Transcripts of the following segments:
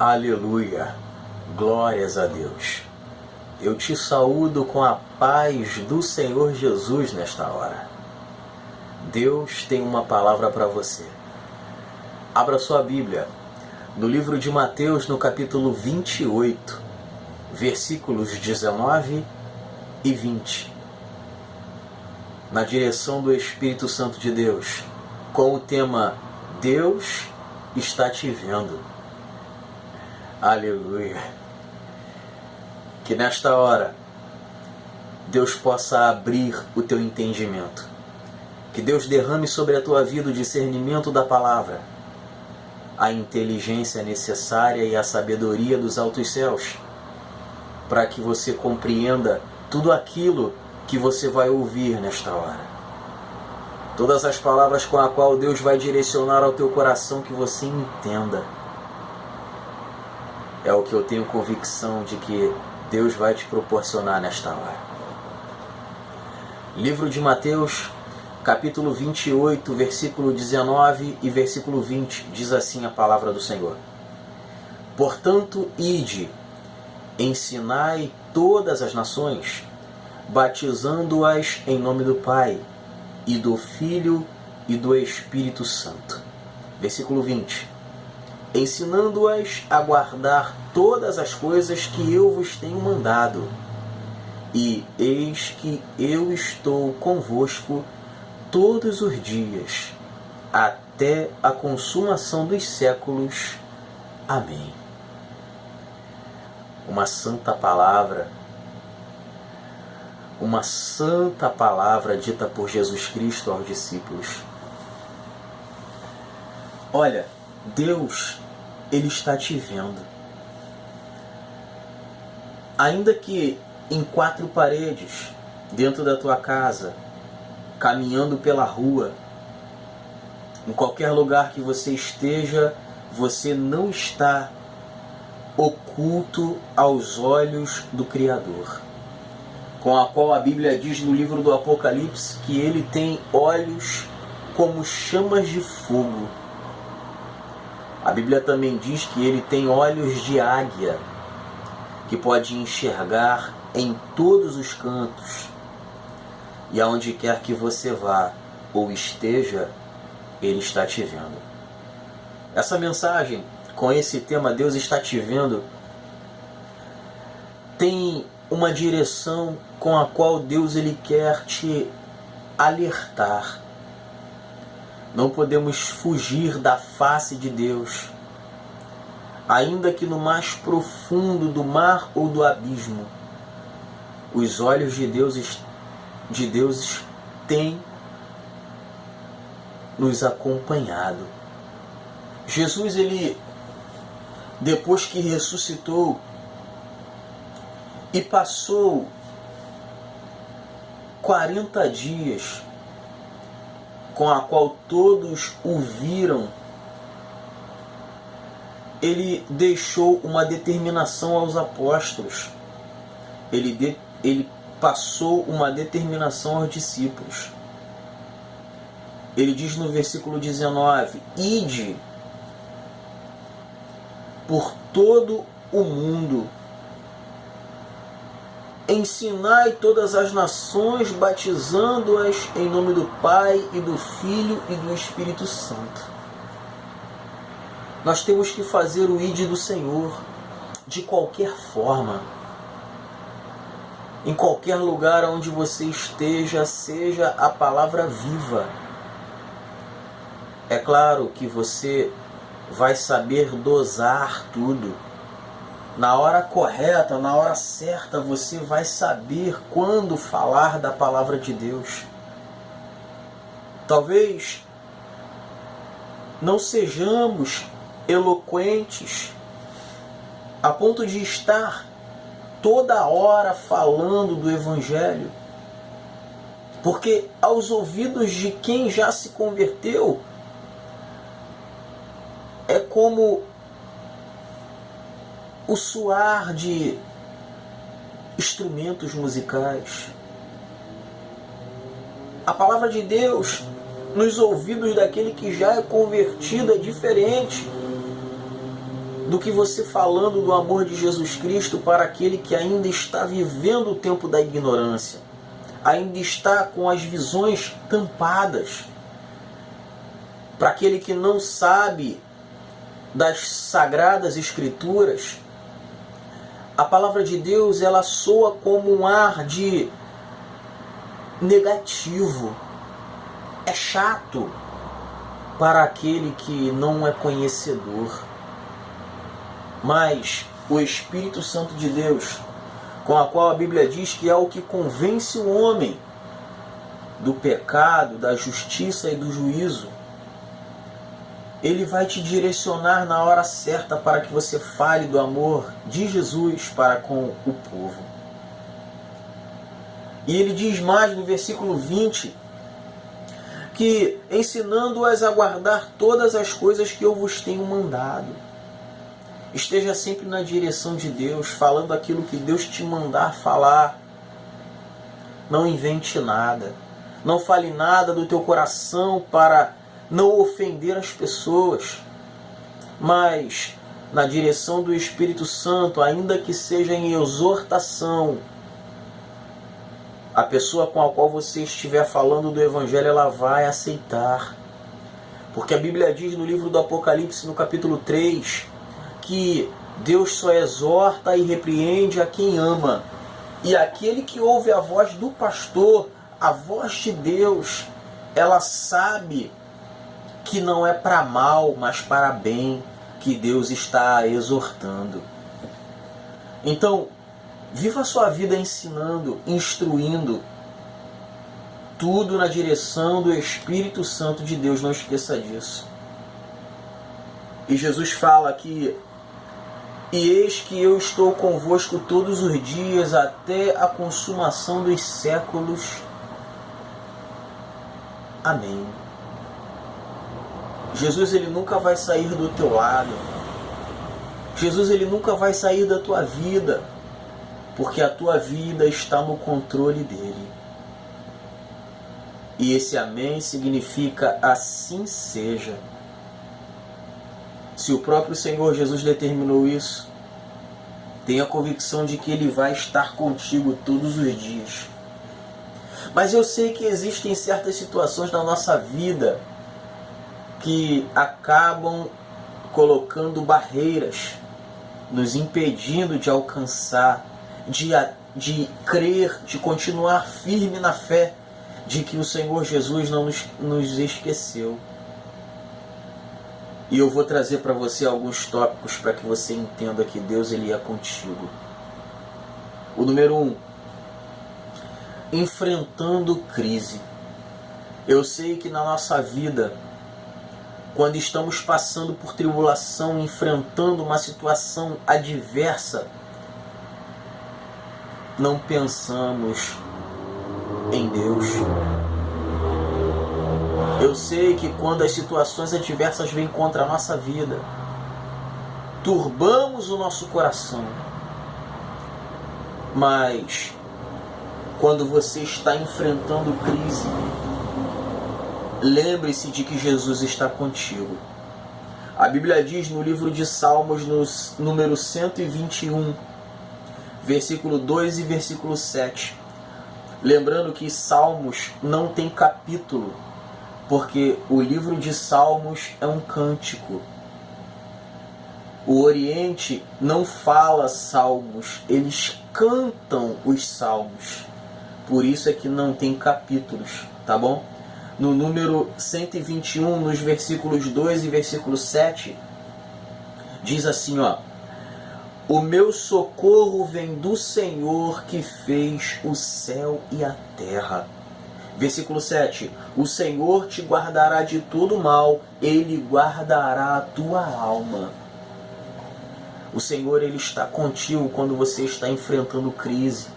Aleluia, glórias a Deus. Eu te saúdo com a paz do Senhor Jesus nesta hora. Deus tem uma palavra para você. Abra sua Bíblia no livro de Mateus, no capítulo 28, versículos 19 e 20. Na direção do Espírito Santo de Deus, com o tema Deus está te vendo. Aleluia. Que nesta hora Deus possa abrir o teu entendimento. Que Deus derrame sobre a tua vida o discernimento da palavra, a inteligência necessária e a sabedoria dos altos céus, para que você compreenda tudo aquilo que você vai ouvir nesta hora. Todas as palavras com a qual Deus vai direcionar ao teu coração, que você entenda. É o que eu tenho convicção de que Deus vai te proporcionar nesta hora. Livro de Mateus, capítulo 28, versículo 19 e versículo 20, diz assim a palavra do Senhor. Portanto, ide, ensinai todas as nações, batizando-as em nome do Pai, e do Filho e do Espírito Santo. Versículo 20. Ensinando-as a guardar todas as coisas que eu vos tenho mandado. E eis que eu estou convosco todos os dias, até a consumação dos séculos. Amém. Uma santa palavra dita por Jesus Cristo aos discípulos. Olha, Deus, Ele está te vendo. Ainda que em quatro paredes, dentro da tua casa, caminhando pela rua, em qualquer lugar que você esteja, você não está oculto aos olhos do Criador, com a qual a Bíblia diz no livro do Apocalipse que Ele tem olhos como chamas de fogo. A Bíblia também diz que Ele tem olhos de águia, que pode enxergar em todos os cantos. E aonde quer que você vá ou esteja, Ele está te vendo. Essa mensagem, com esse tema Deus está te vendo, tem uma direção com a qual Deus Ele quer te alertar. Não podemos fugir da face de Deus. Ainda que no mais profundo do mar ou do abismo, os olhos de Deus têm nos acompanhado. Jesus, Ele, depois que ressuscitou e passou 40 dias com a qual todos o viram, Ele deixou uma determinação aos apóstolos. Ele passou uma determinação aos discípulos. Ele diz no versículo 19, ide por todo o mundo, ensinai todas as nações, batizando-as em nome do Pai e do Filho e do Espírito Santo. Nós temos que fazer o ide do Senhor de qualquer forma. Em qualquer lugar onde você esteja, seja a palavra viva. É claro que você vai saber dosar tudo. Na hora correta, na hora certa, você vai saber quando falar da palavra de Deus. Talvez não sejamos eloquentes a ponto de estar toda hora falando do Evangelho, porque aos ouvidos de quem já se converteu é como o soar de instrumentos musicais. A palavra de Deus nos ouvidos daquele que já é convertido é diferente. do que você falando do amor de Jesus Cristo para aquele que ainda está vivendo o tempo da ignorância, ainda está com as visões tampadas, para aquele que não sabe das sagradas escrituras. A palavra de Deus, ela soa como um ar de negativo. É chato para aquele que não é conhecedor. Mas o Espírito Santo de Deus, com a qual a Bíblia diz que é o que convence o homem do pecado, da justiça e do juízo, ele vai te direcionar na hora certa para que você fale do amor de Jesus para com o povo. E ele diz mais no versículo 20, que ensinando-as a guardar todas as coisas que eu vos tenho mandado. Esteja sempre na direção de Deus, falando aquilo que Deus te mandar falar. Não invente nada. Não fale nada do teu coração para não ofender as pessoas. Mas, na direção do Espírito Santo, ainda que seja em exortação, a pessoa com a qual você estiver falando do Evangelho, ela vai aceitar. Porque a Bíblia diz no livro do Apocalipse, no capítulo 3, que Deus só exorta e repreende a quem ama. E aquele que ouve a voz do pastor, a voz de Deus, ela sabe que não é para mal, mas para bem, que Deus está exortando. Então, viva a sua vida ensinando, instruindo, tudo na direção do Espírito Santo de Deus, não esqueça disso. E Jesus fala que: e eis que eu estou convosco todos os dias até a consumação dos séculos. Amém. Jesus, ele nunca vai sair do teu lado. Jesus, ele nunca vai sair da tua vida, porque a tua vida está no controle dele. E esse amém significa assim seja. Se o próprio Senhor Jesus determinou isso, tenha a convicção de que ele vai estar contigo todos os dias. Mas eu sei que existem certas situações na nossa vida que acabam colocando barreiras, nos impedindo de alcançar, de crer, de continuar firme na fé de que o Senhor Jesus não nos esqueceu. E eu vou trazer para você alguns tópicos para que você entenda que Deus, ele é contigo. O número 1, enfrentando crise. Eu sei que na nossa vida, quando estamos passando por tribulação, enfrentando uma situação adversa, não pensamos em Deus. Eu sei que quando as situações adversas vêm contra a nossa vida, turbamos o nosso coração. Mas quando você está enfrentando crise, lembre-se de que Jesus está contigo. A Bíblia diz no livro de Salmos, no número 121, versículo 2 e versículo 7. Lembrando que Salmos não tem capítulo, porque o livro de Salmos é um cântico. O Oriente não fala salmos, eles cantam os salmos. Por isso é que não tem capítulos, tá bom? No número 121, nos versículos 2 e versículo 7, diz assim, ó: o meu socorro vem do Senhor que fez o céu e a terra. Versículo 7, o Senhor te guardará de todo mal, ele guardará a tua alma. O Senhor, ele está contigo quando você está enfrentando crise.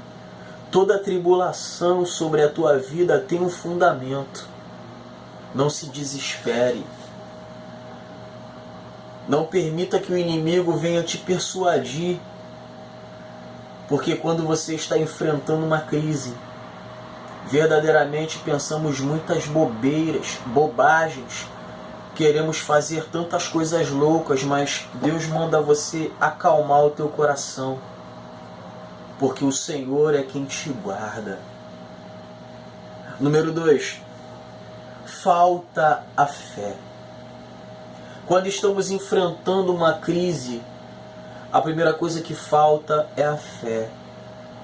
Toda tribulação sobre a tua vida tem um fundamento. Não se desespere. Não permita que o inimigo venha te persuadir. Porque quando você está enfrentando uma crise, verdadeiramente pensamos muitas bobagens queremos fazer tantas coisas loucas, mas Deus manda você acalmar o teu coração, porque o Senhor é quem te guarda. Número 2, falta a fé. Quando estamos enfrentando uma crise, a primeira coisa que falta é a fé.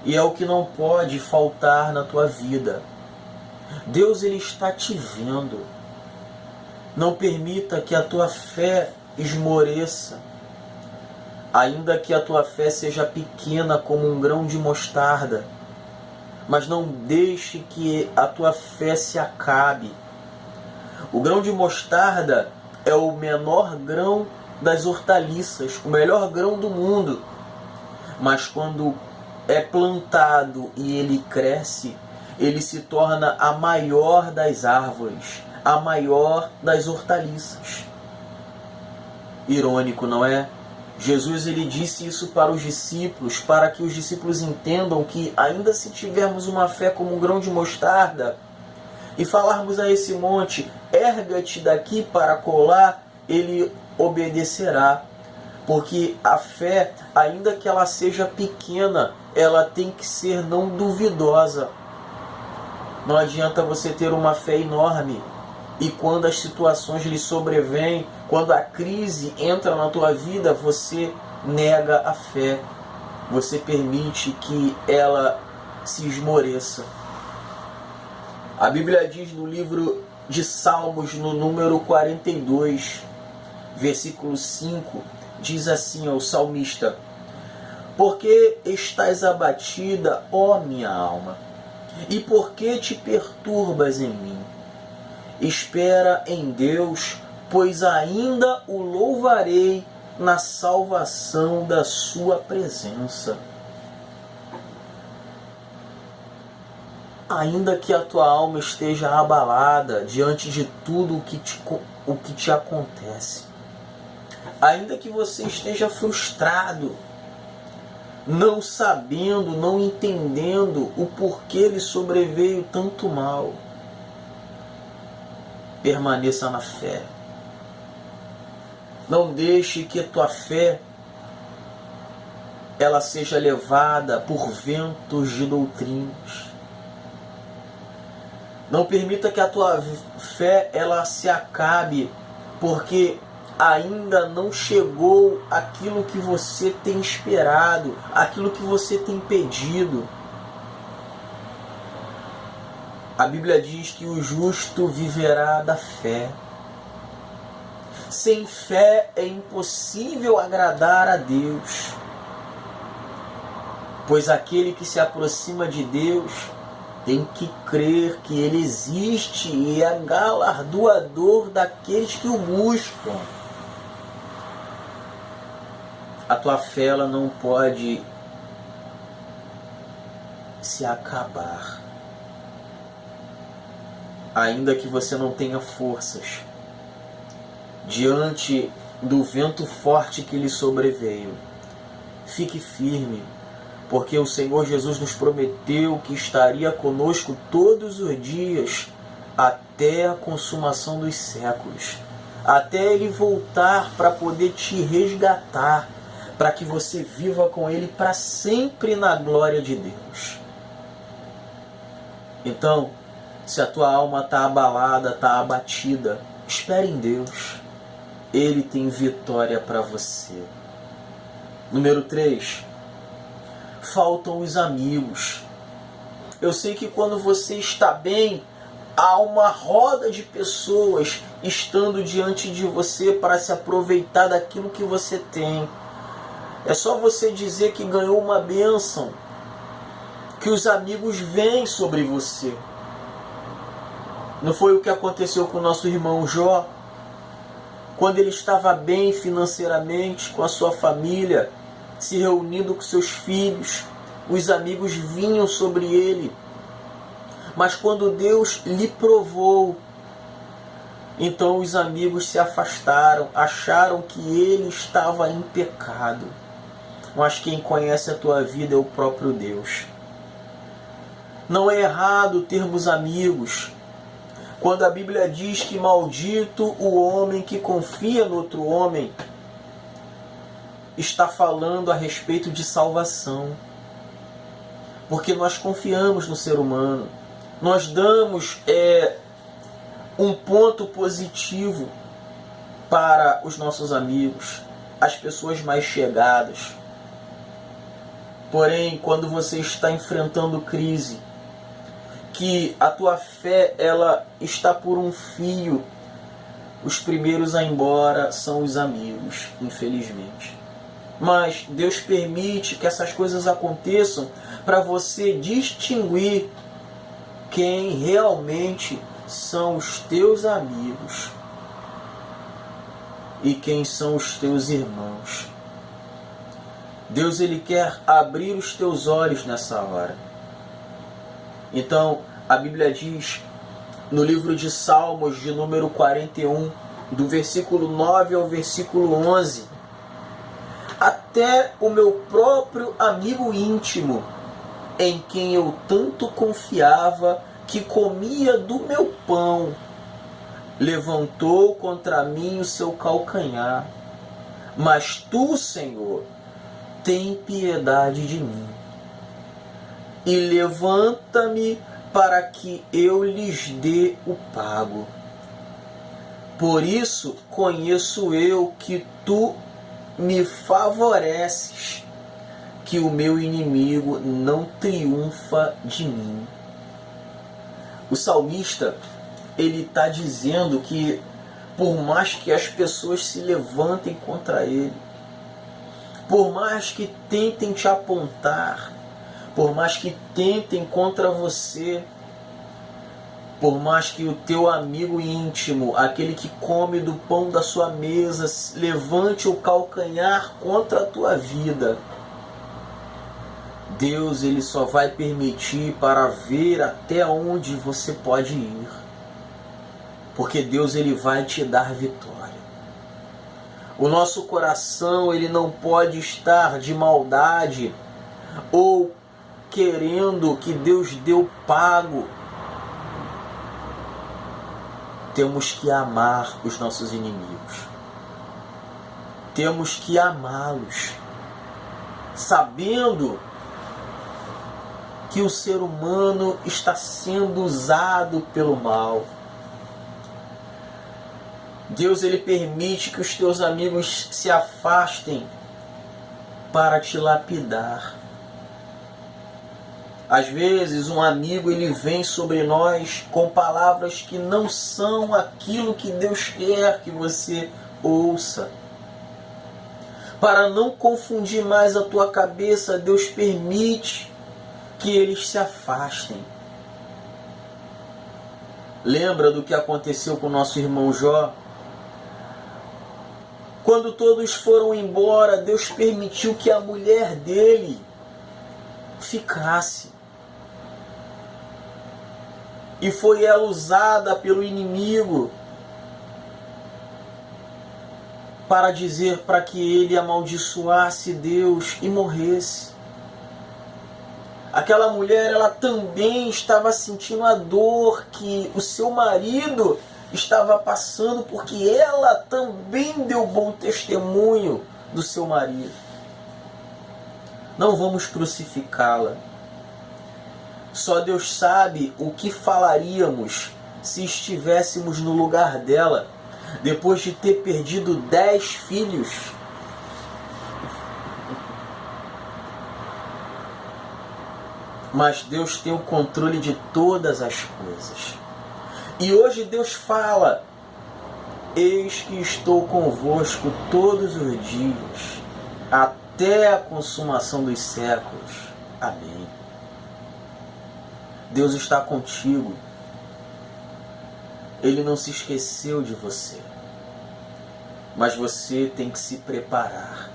E é o que não pode faltar na tua vida. Deus, Ele está te vendo. Não permita que a tua fé esmoreça. Ainda que a tua fé seja pequena como um grão de mostarda, mas não deixe que a tua fé se acabe. O grão de mostarda é o menor grão das hortaliças, o melhor grão do mundo. Mas quando é plantado e ele cresce, ele se torna a maior das árvores, a maior das hortaliças. Irônico, não é? Jesus, ele disse isso para os discípulos, para que os discípulos entendam que ainda se tivermos uma fé como um grão de mostarda e falarmos a esse monte, erga-te daqui para colar, ele obedecerá. Porque a fé, ainda que ela seja pequena, ela tem que ser não duvidosa. Não adianta você ter uma fé enorme e quando as situações lhe sobrevêm, quando a crise entra na tua vida, você nega a fé. Você permite que ela se esmoreça. A Bíblia diz no livro de Salmos, no número 42, versículo 5, diz assim ao salmista: por que estás abatida, ó minha alma? E por que te perturbas em mim? Espera em Deus, pois ainda o louvarei na salvação da sua presença. Ainda que a tua alma esteja abalada diante de tudo o que te acontece, ainda que você esteja frustrado, não sabendo, não entendendo o porquê lhe sobreveio tanto mal, permaneça na fé. Não deixe que a tua fé ela seja levada por ventos de doutrinas. Não permita que a tua fé ela se acabe, porque ainda não chegou aquilo que você tem esperado, aquilo que você tem pedido. A Bíblia diz que o justo viverá da fé. Sem fé é impossível agradar a Deus, pois aquele que se aproxima de Deus tem que crer que Ele existe e é galardoador daqueles que o buscam. A tua fé ela não pode se acabar. Ainda que você não tenha forças, diante do vento forte que lhe sobreveio, fique firme, porque o Senhor Jesus nos prometeu que estaria conosco todos os dias, até a consumação dos séculos, até Ele voltar para poder te resgatar, para que você viva com Ele para sempre na glória de Deus. Então, se a tua alma está abalada, está abatida, espere em Deus. Ele tem vitória para você. Número 3. Faltam os amigos. Eu sei que quando você está bem, há uma roda de pessoas estando diante de você para se aproveitar daquilo que você tem. É só você dizer que ganhou uma bênção, que os amigos vêm sobre você. Não foi o que aconteceu com o nosso irmão Jó? Quando ele estava bem financeiramente, com a sua família, se reunindo com seus filhos, os amigos vinham sobre ele. Mas quando Deus lhe provou, então os amigos se afastaram, acharam que ele estava em pecado. Mas quem conhece a tua vida é o próprio Deus. Não é errado termos amigos, Quando a Bíblia diz que maldito o homem que confia no outro homem, está falando a respeito de salvação. Porque nós confiamos no ser humano. Nós damos um ponto positivo para os nossos amigos, as pessoas mais chegadas. Porém, quando você está enfrentando crise, que a tua fé ela está por um fio, os primeiros a ir embora são os amigos, infelizmente. Mas Deus permite que essas coisas aconteçam para você distinguir quem realmente são os teus amigos e quem são os teus irmãos. Deus ele quer abrir os teus olhos nessa hora. Então, a Bíblia diz no livro de Salmos, de número 41, do versículo 9 ao versículo 11, até o meu próprio amigo íntimo, em quem eu tanto confiava, que comia do meu pão, levantou contra mim o seu calcanhar. Mas tu, Senhor, tem piedade de mim, e levanta-me para que eu lhes dê o pago. Por isso conheço eu que tu me favoreces, que o meu inimigo não triunfa de mim. O salmista, ele está dizendo que por mais que as pessoas se levantem contra ele, por mais que tentem te apontar, por mais que tentem contra você, por mais que o teu amigo íntimo, aquele que come do pão da sua mesa, levante o calcanhar contra a tua vida, Deus ele só vai permitir para ver até onde você pode ir. Porque Deus ele vai te dar vitória. O nosso coração ele não pode estar de maldade ou querendo que Deus dê o pago. Temos que amar os nossos inimigos. Temos que amá-los, sabendo que o ser humano está sendo usado pelo mal. Deus ele permite que os teus amigos se afastem para te lapidar. Às vezes um amigo ele vem sobre nós com palavras que não são aquilo que Deus quer que você ouça. Para não confundir mais a tua cabeça, Deus permite que eles se afastem. Lembra do que aconteceu com o nosso irmão Jó? Quando todos foram embora, Deus permitiu que a mulher dele ficasse. E foi ela usada pelo inimigo para dizer para que ele amaldiçoasse Deus e morresse. Aquela mulher, ela também estava sentindo a dor que o seu marido estava passando, porque ela também deu bom testemunho do seu marido. Não vamos crucificá-la. Só Deus sabe o que falaríamos se estivéssemos no lugar dela, depois de ter perdido 10 filhos. Mas Deus tem o controle de todas as coisas. E hoje Deus fala: eis que estou convosco todos os dias, até a consumação dos séculos. Amém. Deus está contigo. Ele não se esqueceu de você. Mas você tem que se preparar.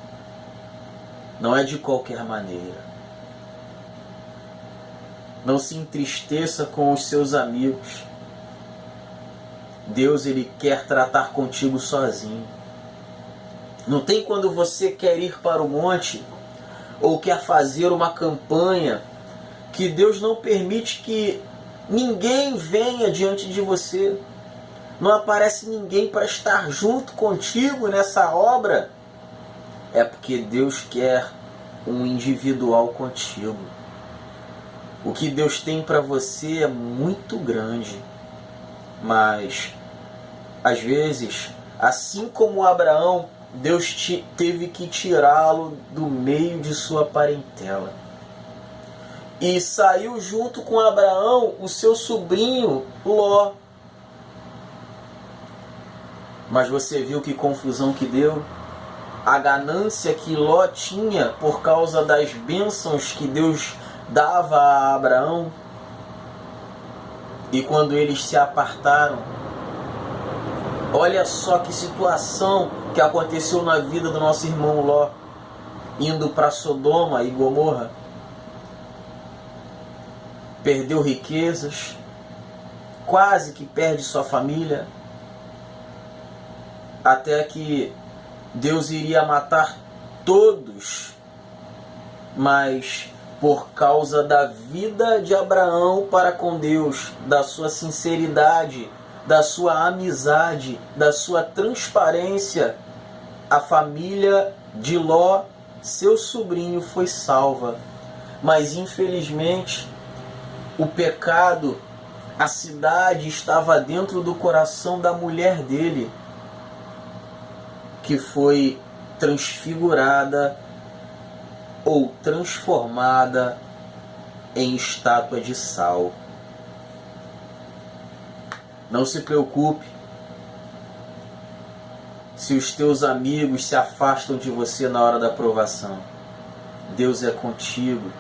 Não é de qualquer maneira. Não se entristeça com os seus amigos. Deus ele quer tratar contigo sozinho. Não tem quando você quer ir para o monte ou quer fazer uma campanha que Deus não permite que ninguém venha diante de você, não aparece ninguém para estar junto contigo nessa obra, é porque Deus quer um individual contigo. O que Deus tem para você é muito grande, mas às vezes, assim como Abraão, Deus teve que tirá-lo do meio de sua parentela. E saiu junto com Abraão o seu sobrinho Ló. Mas você viu que confusão que deu? A ganância que Ló tinha por causa das bênçãos que Deus dava a Abraão. E quando eles se apartaram, olha só que situação que aconteceu na vida do nosso irmão Ló, indo para Sodoma e Gomorra. Perdeu riquezas, quase que perde sua família, até que Deus iria matar todos, mas por causa da vida de Abraão para com Deus, da sua sinceridade, da sua amizade, da sua transparência, a família de Ló, seu sobrinho, foi salva. Mas infelizmente o pecado, a cidade estava dentro do coração da mulher dele, que foi transfigurada ou transformada em estátua de sal. Não se preocupe se os teus amigos se afastam de você na hora da provação. Deus é contigo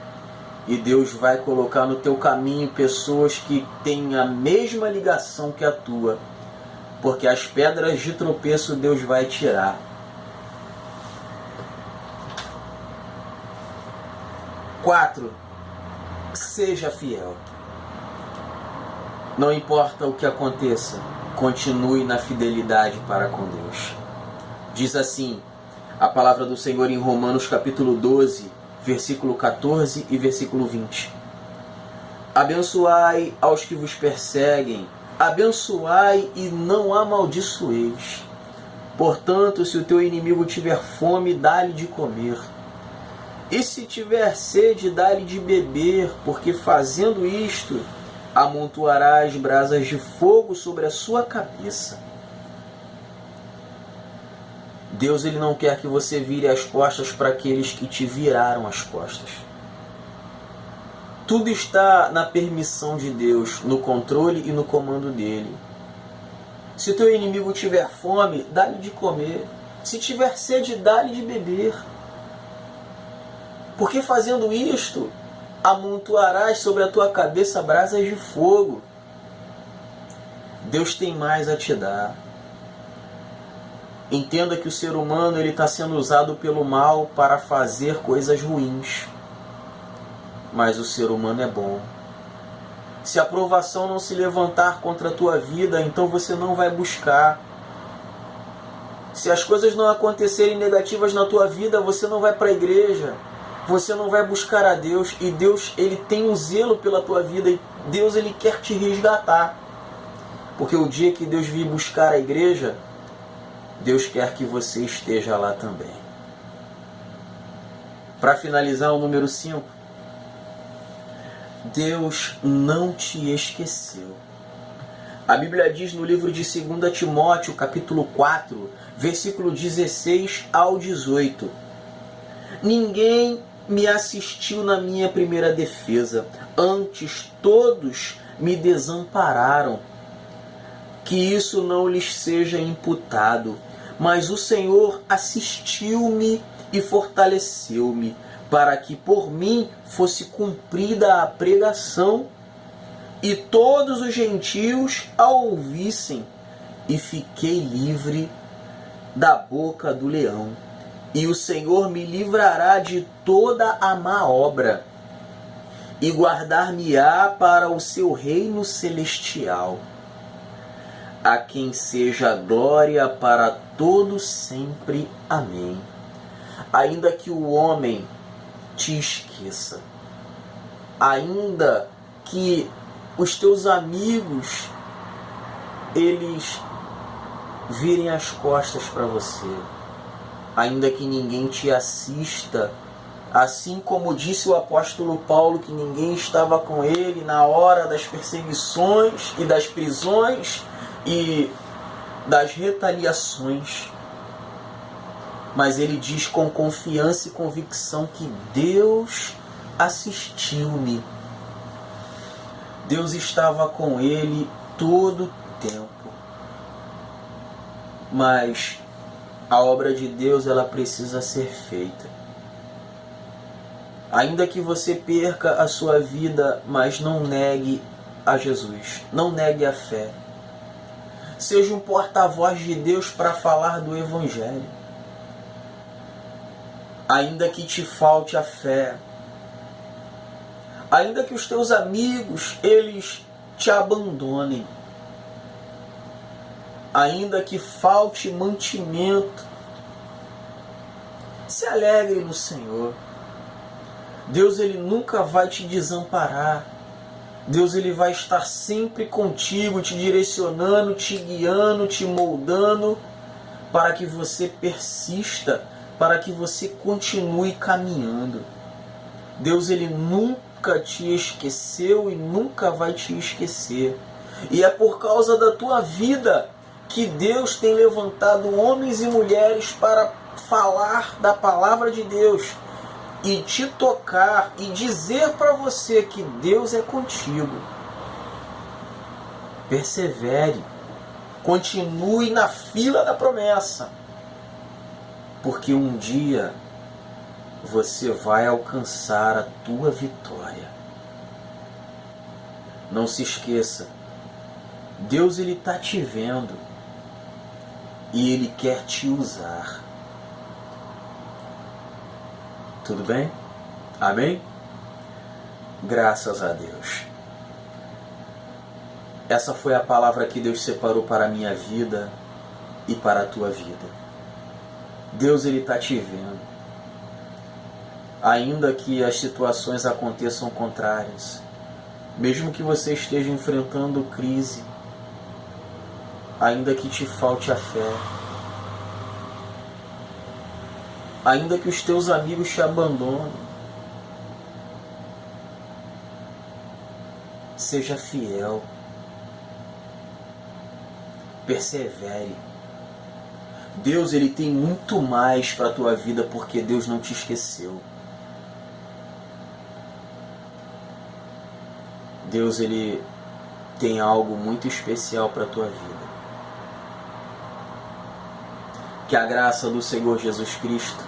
e Deus vai colocar no teu caminho pessoas que têm a mesma ligação que a tua, porque as pedras de tropeço Deus vai tirar. 4. Seja fiel. Não importa o que aconteça, continue na fidelidade para com Deus. Diz assim a palavra do Senhor em Romanos capítulo 12, versículo 14 e versículo 20. Abençoai aos que vos perseguem, abençoai e não amaldiçoeis. Portanto, se o teu inimigo tiver fome, dá-lhe de comer. E se tiver sede, dá-lhe de beber, porque fazendo isto, amontoarás brasas de fogo sobre a sua cabeça. Deus, ele não quer que você vire as costas para aqueles que te viraram as costas. Tudo está na permissão de Deus, no controle e no comando dele. Se o teu inimigo tiver fome, dá-lhe de comer. Se tiver sede, dá-lhe de beber. Porque fazendo isto, amontoarás sobre a tua cabeça brasas de fogo. Deus tem mais a te dar. Entenda que o ser humano está sendo usado pelo mal para fazer coisas ruins. Mas o ser humano é bom. Se a provação não se levantar contra a tua vida, então você não vai buscar. Se as coisas não acontecerem negativas na tua vida, você não vai para a igreja. Você não vai buscar a Deus. E Deus, ele tem um zelo pela tua vida. E Deus, ele quer te resgatar. Porque o dia que Deus vir buscar a igreja, Deus quer que você esteja lá também. Para finalizar, o número 5. Deus não te esqueceu. A Bíblia diz no livro de 2 Timóteo, capítulo 4, versículo 16 ao 18. Ninguém me assistiu na minha primeira defesa, antes todos me desampararam. Que isso não lhes seja imputado, mas o Senhor assistiu-me e fortaleceu-me, para que por mim fosse cumprida a pregação, e todos os gentios a ouvissem, e fiquei livre da boca do leão. E o Senhor me livrará de toda a má obra, e guardar-me-á para o seu reino celestial, a quem seja glória para todo sempre. Amém. Ainda que o homem te esqueça, ainda que os teus amigos, eles virem as costas para você, ainda que ninguém te assista, assim como disse o apóstolo Paulo, que ninguém estava com ele na hora das perseguições e das prisões e das retaliações. Mas ele diz com confiança e convicção que Deus assistiu-me. Deus estava com ele todo o tempo. Mas a obra de Deus, ela precisa ser feita. Ainda que você perca a sua vida, mas não negue a Jesus. Não negue a fé. Seja um porta-voz de Deus para falar do Evangelho. Ainda que te falte a fé. Ainda que os teus amigos, eles te abandonem. Ainda que falte mantimento. Se alegre no Senhor. Deus, ele nunca vai te desamparar. Deus, ele vai estar sempre contigo, te direcionando, te guiando, te moldando, para que você persista, para que você continue caminhando. Deus, ele nunca te esqueceu e nunca vai te esquecer. E é por causa da tua vida que Deus tem levantado homens e mulheres para falar da palavra de Deus e te tocar e dizer para você que Deus é contigo. Persevere, continue na fila da promessa, porque um dia você vai alcançar a tua vitória. Não se esqueça, Deus, ele está te vendo e ele quer te usar. Tudo bem? Amém? Graças a Deus. Essa foi a palavra que Deus separou para a minha vida e para a tua vida. Deus, ele está te vendo. Ainda que as situações aconteçam contrárias, mesmo que você esteja enfrentando crise, ainda que te falte a fé, ainda que os teus amigos te abandonem, seja fiel, persevere. Deus, ele tem muito mais para a tua vida, porque Deus não te esqueceu. Deus, ele tem algo muito especial para a tua vida. Que a graça do Senhor Jesus Cristo,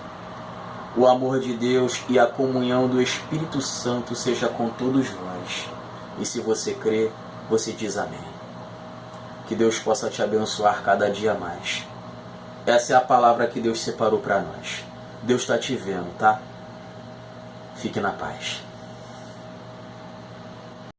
o amor de Deus e a comunhão do Espírito Santo seja com todos nós. E se você crê, você diz amém. Que Deus possa te abençoar cada dia mais. Essa é a palavra que Deus separou para nós. Deus está te vendo, tá? Fique na paz.